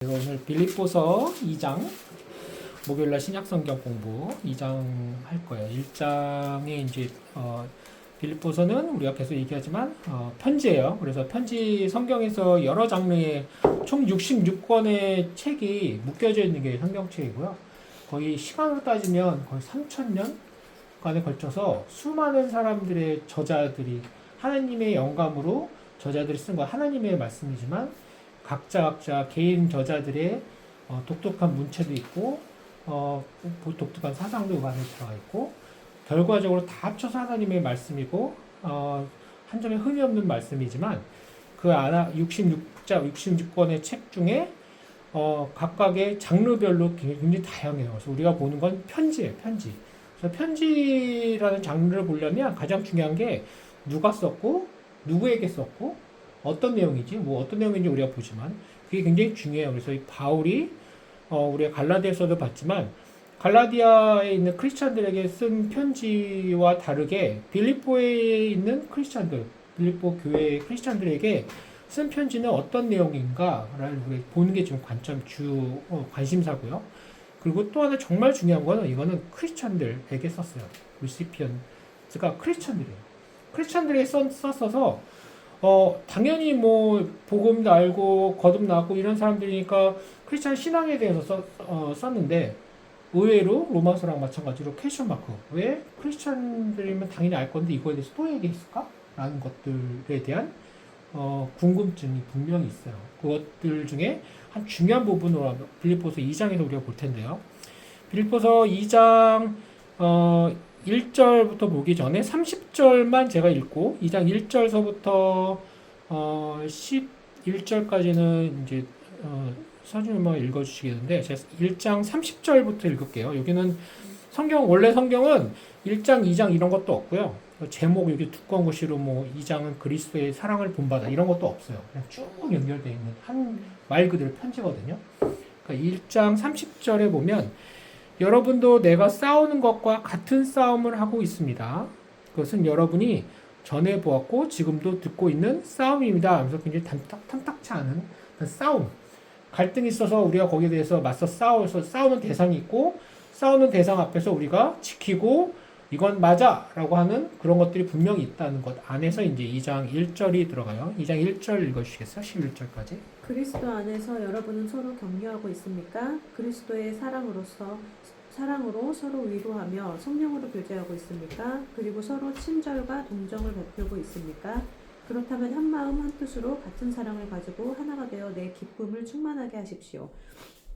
오늘 빌립보서 2장 목요일날 신약성경 공부 2장 할 거예요. 1장에 이제 빌립보서는 우리가 계속 얘기하지만 편지예요. 그래서 편지 성경에서 여러 장르의 총 66권의 책이 묶여져 있는 게 성경책이고요. 거의 시간으로 따지면 거의 3,000년간에 걸쳐서 수많은 사람들의 저자들이 하나님의 영감으로 저자들이 쓴 거 하나님의 말씀이지만 각자 개인 저자들의 독특한 문체도 있고 독특한 사상도 안에 들어가 있고 결과적으로 다 합쳐서 하나님의 말씀이고 한 점에 흠이 없는 말씀이지만 그 안에 66권의 책 중에 각각의 장르별로 굉장히 다양해요. 그래서 우리가 보는 건 편지예요, 편지. 그래서 편지라는 장르를 보려면 가장 중요한 게 누가 썼고 누구에게 썼고 어떤 내용인지 우리가 보지만 그게 굉장히 중요해요. 그래서 이 바울이 우리가 갈라디아서도 봤지만 갈라디아에 있는 크리스찬들에게 쓴 편지와 다르게 빌립보에 있는 크리스찬들, 빌립보 교회의 크리스찬들에게 쓴 편지는 어떤 내용인가를 보는 게 지금 관심사고요. 그리고 또 하나 정말 중요한 거는 이거는 크리스찬들에게 썼어요. 리시피언트가 크리스찬들이에요. 크리스찬들에게 썼어서 당연히 복음도 알고 거듭나고 이런 사람들이니까 크리스찬 신앙에 대해서 썼는데 의외로 로마서랑 마찬가지로 퀘스천 마크. 왜 크리스찬들이면 당연히 알 건데 이거에 대해서 또 얘기했을까? 라는 것들에 대한 궁금증이 분명히 있어요. 그것들 중에 한 중요한 부분으로 빌립보서 2장에서 우리가 볼 텐데요. 빌립보서 2장 1절부터 보기 전에 30절만 제가 읽고 2장 1절서부터 11절까지는 이제 서준이가 읽어주시겠는데 제가 1장 30절부터 읽을게요. 여기는 원래 성경은 1장, 2장 이런 것도 없고요. 제목 여기 두꺼운 글씨로 2장은 그리스도의 사랑을 본받아 이런 것도 없어요. 그냥 쭉 연결되어 있는 한 말 그대로 편지거든요. 그러니까 1장 30절에 보면 여러분도 내가 싸우는 것과 같은 싸움을 하고 있습니다. 그것은 여러분이 전에 보았고 지금도 듣고 있는 싸움입니다. 하면서 굉장히 탐탁치 않은 싸움. 갈등이 있어서 우리가 거기에 대해서 맞서 싸우는 대상이 있고 싸우는 대상 앞에서 우리가 지키고 이건 맞아! 라고 하는 그런 것들이 분명히 있다는 것 안에서 이제 2장 1절이 들어가요. 2장 1절 읽어주시겠어요? 11절까지. 그리스도 안에서 여러분은 서로 격려하고 있습니까? 그리스도의 사랑으로 서로 위로하며 성령으로 교제하고 있습니까? 그리고 서로 친절과 동정을 베풀고 있습니까? 그렇다면 한 마음 한 뜻으로 같은 사랑을 가지고 하나가 되어 내 기쁨을 충만하게 하십시오.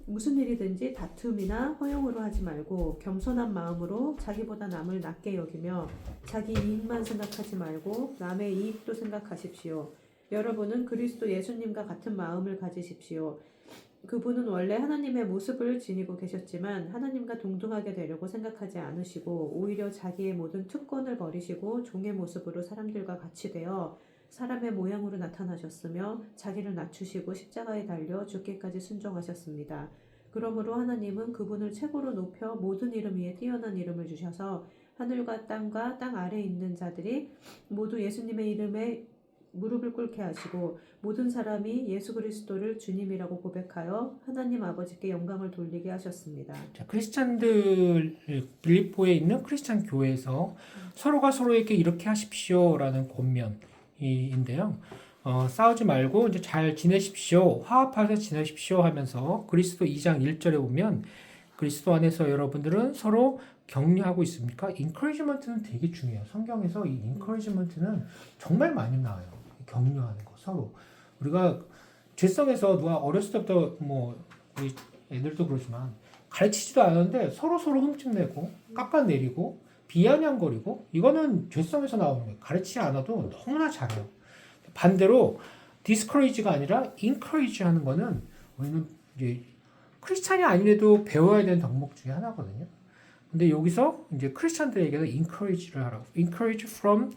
무슨 일이든지 다툼이나 허용으로 하지 말고 겸손한 마음으로 자기보다 남을 낮게 여기며 자기 이익만 생각하지 말고 남의 이익도 생각하십시오. 여러분은 그리스도 예수님과 같은 마음을 가지십시오. 그분은 원래 하나님의 모습을 지니고 계셨지만 하나님과 동등하게 되려고 생각하지 않으시고 오히려 자기의 모든 특권을 버리시고 종의 모습으로 사람들과 같이 되어 사람의 모양으로 나타나셨으며 자기를 낮추시고 십자가에 달려 죽기까지 순종하셨습니다. 그러므로 하나님은 그분을 최고로 높여 모든 이름 위에 뛰어난 이름을 주셔서 하늘과 땅과 땅 아래에 있는 자들이 모두 예수님의 이름에 무릎을 꿇게 하시고 모든 사람이 예수 그리스도를 주님이라고 고백하여 하나님 아버지께 영광을 돌리게 하셨습니다. 자, 크리스찬들 빌립보에 있는 크리스찬 교회에서 서로가 서로에게 이렇게 하십시오라는 권면인데요. 싸우지 말고 이제 잘 지내십시오. 화합하셔서 지내십시오 하면서 그리스도 2장 1절에 보면 그리스도 안에서 여러분들은 서로 격려하고 있습니까? encouragement는 되게 중요해요. 성경에서 이 encouragement는 정말 많이 나와요. 격려하는 거 서로. 우리가 죄성에서 누가 어렸을 때부터 우리 애들도 그러지만 가르치지도 않았는데 서로 흠집내고 깎아내리고 비아냥거리고 이거는 죄성에서 나오는 거예요. 가르치지 않아도 너무나 잘해요. 반대로 discourage가 아니라 encourage 하는 거는 우리는 이제 크리스찬이 아니래도 배워야 되는 덕목 중에 하나거든요. 근데 여기서 이제 크리스찬들에게도 encourage를 하라고. encourage from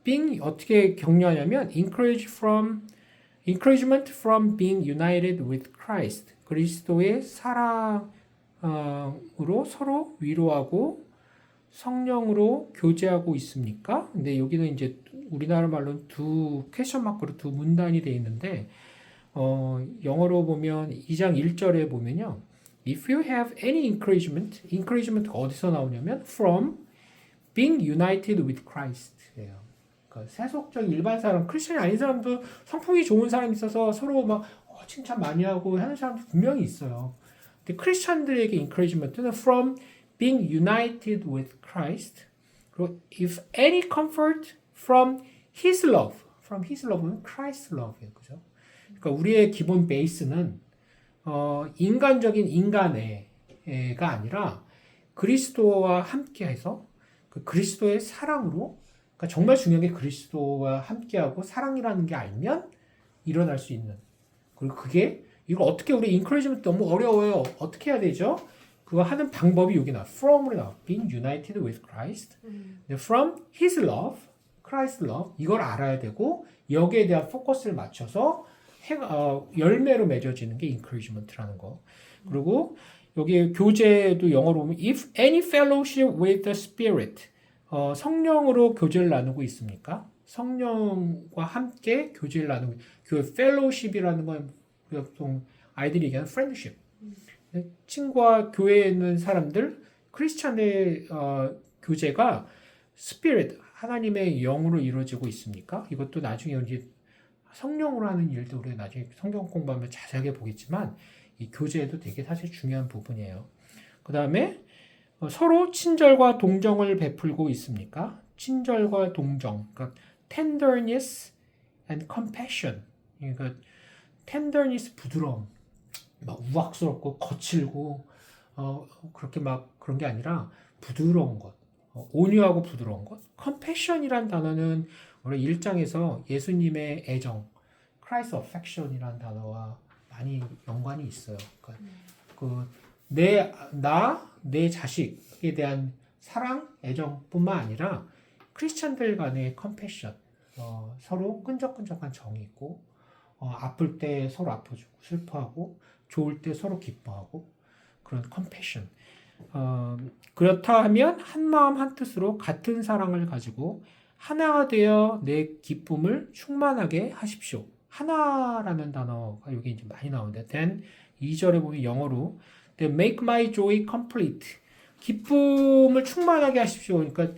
being 어떻게 격려하냐면 encouragement from being united with Christ. 그리스도의 사랑으로 서로 위로하고 성령으로 교제하고 있습니까? 근데 여기는 이제 우리나라 말로는 퀘스천 마크로 두 문단이 되어 있는데 영어로 보면 2장 1절에 보면요. If you have any encouragement가 어디서 나오냐면 from being united with Christ예요. 그러니까 세속적 일반 사람, 크리스천이 아닌 사람도 성품이 좋은 사람이 있어서 서로 막 칭찬 많이 하고 하는 사람도 분명히 있어요. 근데 크리스천들에게 encouragement는 from being united with Christ. 그리고 if any comfort from His love. from His love는 Christ's love예요, 그죠? 그러니까 우리의 기본 베이스는 인간적인 인간애가 아니라 그리스도와 함께해서 그 그리스도의 사랑으로, 그러니까 정말 중요한 게 그리스도와 함께하고 사랑이라는 게 알면 일어날 수 있는. 그리고 그게 이거 어떻게 우리 인커리지먼트 너무 어려워요. 어떻게 해야 되죠? 그거 하는 방법이 여기 나와. from으로 나와. being united with Christ. from His love, Christ's love. 이걸 알아야 되고 여기에 대한 포커스를 맞춰서 열매로 맺어지는 게 encouragement라는 거. 그리고 여기 교제도 영어로 보면 if any fellowship with the Spirit. 성령으로 교제를 나누고 있습니까? 성령과 함께 교제를 나누고 그 fellowship이라는 건 보통 아이들이 얘기하는 friendship. 친구와 교회에 있는 사람들, 크리스찬의 교제가 Spirit, 하나님의 영으로 이루어지고 있습니까? 이것도 나중에 이제 성령으로 하는 일도 우리가 나중에 성경 공부하면 자세하게 보겠지만 이 교제에도 되게 사실 중요한 부분이에요. 그 다음에 서로 친절과 동정을 베풀고 있습니까? 친절과 동정, 그러니까 tenderness and compassion. 그러니까 tenderness 부드러움, 막 우악스럽고 거칠고 그렇게 막 그런 게 아니라 부드러운 것, 온유하고 부드러운 것. compassion이란 단어는 우리 1장에서 예수님의 애정, Christ's affection이란 단어와 많이 연관이 있어요. 그러니까 내 자식에 대한 사랑, 애정뿐만 아니라 크리스찬들 간의 컴패션, 서로 끈적끈적한 정이 있고, 아플 때 서로 아파주고 슬퍼하고, 좋을 때 서로 기뻐하고 그런 컴패션. 그렇다 하면 한 마음 한 뜻으로 같은 사랑을 가지고 하나가 되어 내 기쁨을 충만하게 하십시오. 하나라는 단어가 여기 이제 많이 나오는데, then 2절에 보면 영어로 then make my joy complete. 기쁨을 충만하게 하십시오. 그러니까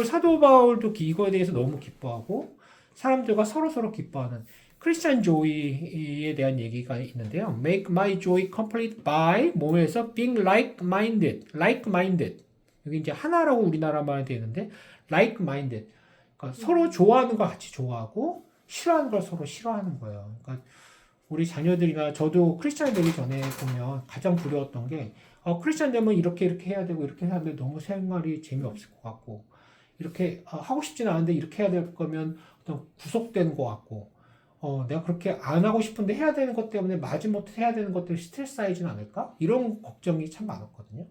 사도 바울도 이거에 대해서 너무 기뻐하고 사람들과 서로 기뻐하는 크리스찬 조이에 대한 얘기가 있는데요. Make my joy complete by 뭐에서 being like-minded. 여기 이제 하나라고 우리나라 말이 되는데 like-minded. 그러니까 서로 좋아하는 거 같이 좋아하고 싫어하는 걸 서로 싫어하는 거예요. 그러니까 우리 자녀들이나 저도 크리스찬 되기 전에 보면 가장 두려웠던 게 크리스찬 되면 이렇게 해야 되고 이렇게 해야 되는데 너무 생활이 재미없을 것 같고 이렇게 하고 싶지는 않은데 이렇게 해야 될 거면 어떤 구속된 것 같고 내가 그렇게 안 하고 싶은데 해야 되는 것 때문에 마지못해 해야 되는 것들이 스트레스 쌓이진 않을까? 이런 걱정이 참 많았거든요.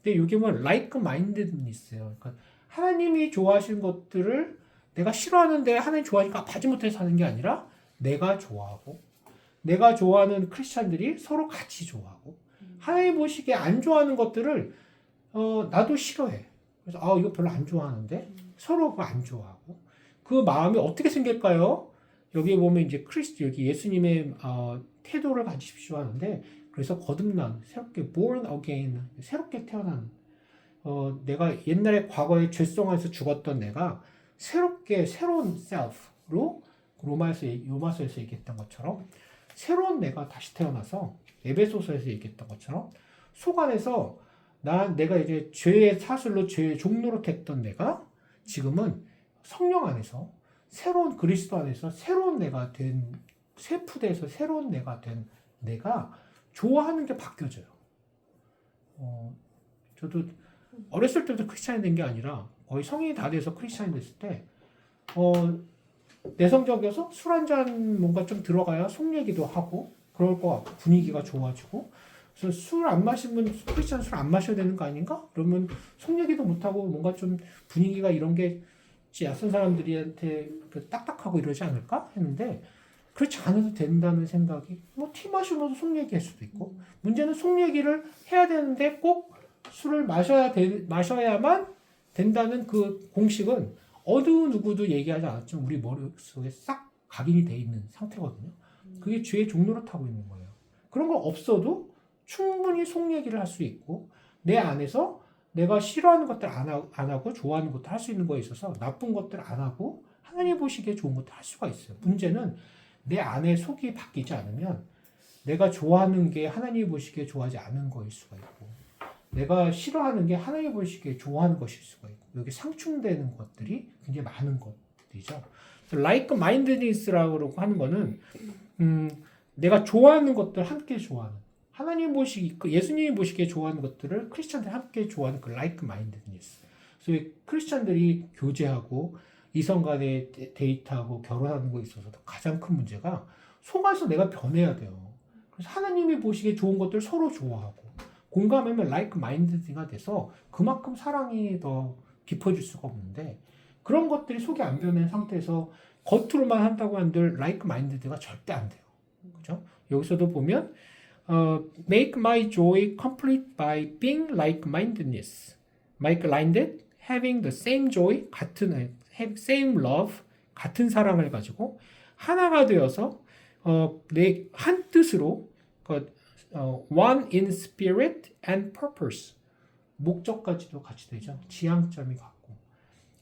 근데 이게 뭐 like-mindedness예요. 그러니까 하나님이 좋아하시는 것들을 내가 싫어하는데 하나님 좋아하니까 마지못해 사는 게 아니라 내가 좋아하고 내가 좋아하는 크리스찬들이 서로 같이 좋아하고 하나님 보시기에 안 좋아하는 것들을 나도 싫어해. 그래서 이거 별로 안 좋아하는데 서로 그거 안 좋아하고 그 마음이 어떻게 생길까요? 여기 보면 이제 여기 예수님의 태도를 가지십시오 하는데 그래서 거듭난 새롭게 born again 새롭게 태어난 내가 옛날에 과거에 죄성에서 죽었던 내가 새롭게 새로운 self로 요마서에서 얘기했던 것처럼 새로운 내가 다시 태어나서 에베소서에서 얘기했던 것처럼 속 안에서 내가 이제 죄의 사슬로 죄의 종로로 됐던 내가 지금은 성령 안에서 새로운 그리스도 안에서 새로운 내가 된 세푸대에서 새로운 내가 된 내가 좋아하는 게 바뀌어져요. 저도 어렸을 때부터 크리스찬이 된 게 아니라 거의 성인이 다 돼서 크리스찬이 됐을 때 내성적이어서 술 한잔 뭔가 좀 들어가야 속 얘기도 하고 그럴 것 같고 분위기가 좋아지고 그래서 술 안 마시면 크리스찬 술 안 마셔야 되는 거 아닌가? 그러면 속 얘기도 못하고 뭔가 좀 분위기가 이런 게 낯선 사람들한테 딱딱하고 이러지 않을까? 했는데 그렇지 않아도 된다는 생각이 티 마시면서 속 얘기할 수도 있고 문제는 속 얘기를 해야 되는데 꼭 술을 마셔야만 된다는 그 공식은 어느 누구도 얘기하지 않았지만 우리 머릿속에 싹 각인이 돼 있는 상태거든요. 그게 죄의 종로를 타고 있는 거예요. 그런 거 없어도 충분히 속 얘기를 할 수 있고 내 안에서 내가 싫어하는 것들 안 하고 좋아하는 것들 할 수 있는 거에 있어서 나쁜 것들 안 하고 하나님 보시기에 좋은 것들 할 수가 있어요. 문제는 내 안에 속이 바뀌지 않으면 내가 좋아하는 게 하나님 보시기에 좋아하지 않은 거일 수가 있고 내가 싫어하는 게 하나님 보시기에 좋아하는 것일 수가 있고 여기 상충되는 것들이 굉장히 많은 것들이죠. like-mindedness라고 하는 거는 내가 좋아하는 것들 함께 좋아하는 하나님 보시기 예수님이 보시기에 좋아하는 것들을 크리스천들이 함께 좋아하는 그 like-mindedness. 그래서 크리스천들이 교제하고 이성 간에 데이트하고 결혼하는 거에 있어서도 가장 큰 문제가 속아서 내가 변해야 돼요. 그래서 하나님이 보시기에 좋은 것들 서로 좋아하고 공감하면 like-minded가 돼서 그만큼 사랑이 더 깊어질 수가 없는데 그런 것들이 속이 안 변한 상태에서 겉으로만 한다고 한들 like-minded가 절대 안 돼요. 그죠? 여기서도 보면 make my joy complete by being like-mindedness. like-minded, having the same joy, 같은 same love, 같은 사랑을 가지고 하나가 되어서 내 한 뜻으로 one in spirit and purpose 목적까지도 같이 되죠. 지향점이 같고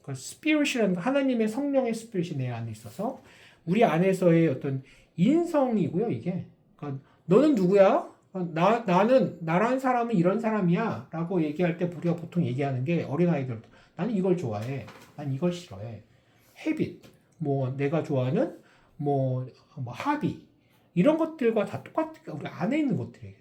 그 spirit이라는 하나님의 성령의 spirit이 내 안에 있어서 우리 안에서의 어떤 인성이고요. 이게 그러니까 너는 누구야? 나는 나라는 사람은 이런 사람이야 라고 얘기할 때 우리가 보통 얘기하는 게 어린아이들 나는 이걸 좋아해. 난 이걸 싫어해. habit 뭐 내가 좋아하는 뭐 하비 이런 것들과 다 똑같으니까 우리 안에 있는 것들이에요.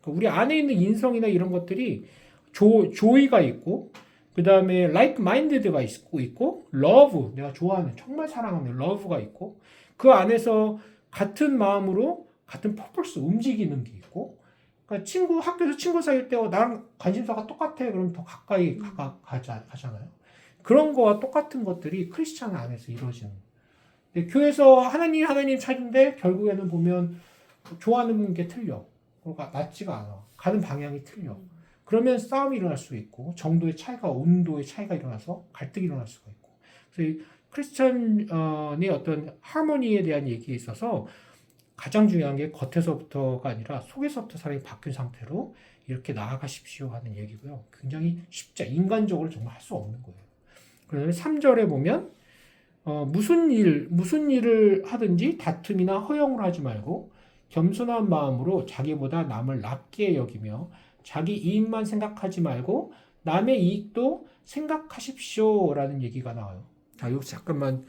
그러니까 우리 안에 있는 인성이나 이런 것들이 조이가 있고 그 다음에 like-minded가 있고 love 내가 좋아하는 정말 사랑하는 love가 있고 그 안에서 같은 마음으로 같은 purpose 움직이는 게 있고 그러니까 학교에서 친구 사귈 때 나랑 관심사가 똑같아 그럼 더 가까이 가잖아요. 그런 거와 똑같은 것들이 크리스찬 안에서 이루어지는 거예요. 교회에서 하나님 찾는데 결국에는 보면 좋아하는 게 틀려. 그러니까 맞지가 않아. 가는 방향이 틀려. 그러면 싸움이 일어날 수 있고 정도의 차이가 온도의 차이가 일어나서 갈등이 일어날 수가 있고 그래서 이 크리스찬의 어떤 하모니에 대한 얘기에 있어서 가장 중요한 게 겉에서부터가 아니라 속에서부터 사람이 바뀐 상태로 이렇게 나아가십시오 하는 얘기고요. 굉장히 쉽죠. 인간적으로 정말 할 수 없는 거예요. 그래서 3절에 보면 무슨 일을 하든지 다툼이나 허영을 하지 말고 겸손한 마음으로 자기보다 남을 낮게 여기며 자기 이익만 생각하지 말고 남의 이익도 생각하십시오라는 얘기가 나와요. 자, 여기 잠깐만